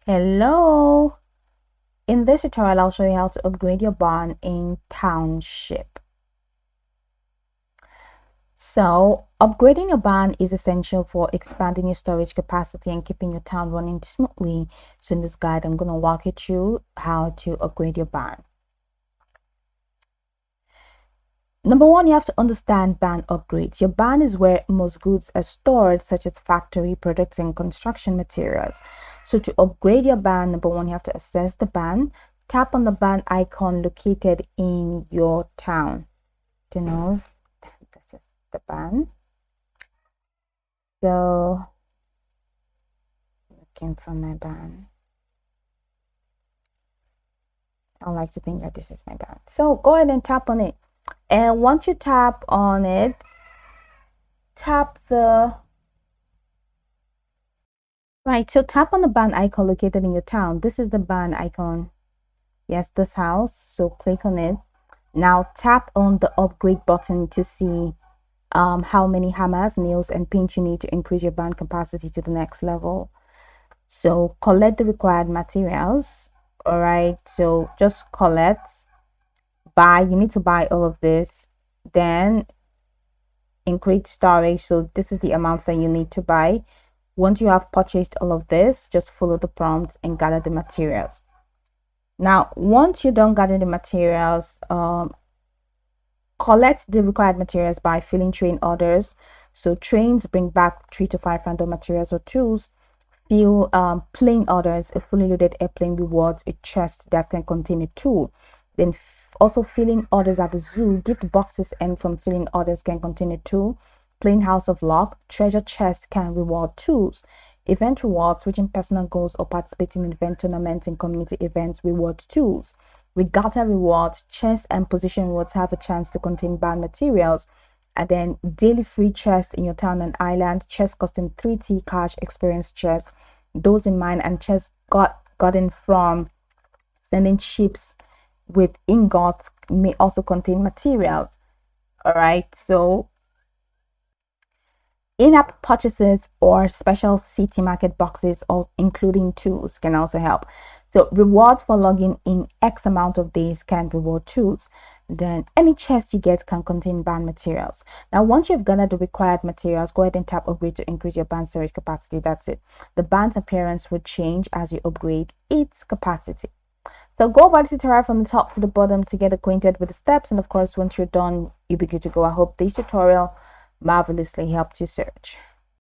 Hello! In this tutorial, I'll show you how to upgrade your barn in Township. So, upgrading your barn is essential for expanding your storage capacity and keeping your town running smoothly. So in this guide, I'm going to walk you through how to upgrade your barn. Number one, you have to understand barn upgrades. Your barn is where most goods are stored, such as factory products and construction materials. So to upgrade your barn, number one, you have to assess the barn. Tap on the barn icon located in your town. Do you know this is the barn? So looking for my barn. I like to think that this is my barn. So go ahead and tap on it. And once you tap on it, tap on the barn icon located in your town. This is the barn icon. Yes, this house. So click on it. Now tap on the upgrade button to see how many hammers, nails, and pins you need to increase your barn capacity to the next level. So collect the required materials. All right, so just collect, buy. You need to buy all of this, then increase storage. So this is the amount that you need to buy. Once you have purchased all of this, just follow the prompts and gather the materials. Now once you're done gathering the materials, collect the required materials by filling train orders. So trains bring back 3 to 5 random materials or tools. Fill plane orders, a fully loaded airplane rewards a chest that can contain a tool. Then also filling orders at the zoo, gift boxes and from filling orders can contain a tool. Plain house of luck, treasure chest can reward tools. Event rewards, reaching personal goals or participating in event tournaments and community events rewards tools. Regatta rewards, chest and position rewards have a chance to contain banned materials. And then daily free chest in your town and island, chest costing 3T cash experience chest, those in mind, and chest gotten from sending ships with ingots may also contain materials. All right, so in-app purchases or special city market boxes, or including tools, can also help. So rewards for logging in X amount of days can reward tools. Then any chest you get can contain banned materials. Now once you've gathered the required materials, go ahead and tap upgrade to increase your barn storage capacity. That's it. The barn's appearance will change as you upgrade its capacity. So go over the tutorial from the top to the bottom to get acquainted with the steps, and of course once you're done, you'll be good to go. I hope this tutorial marvelously helped you search.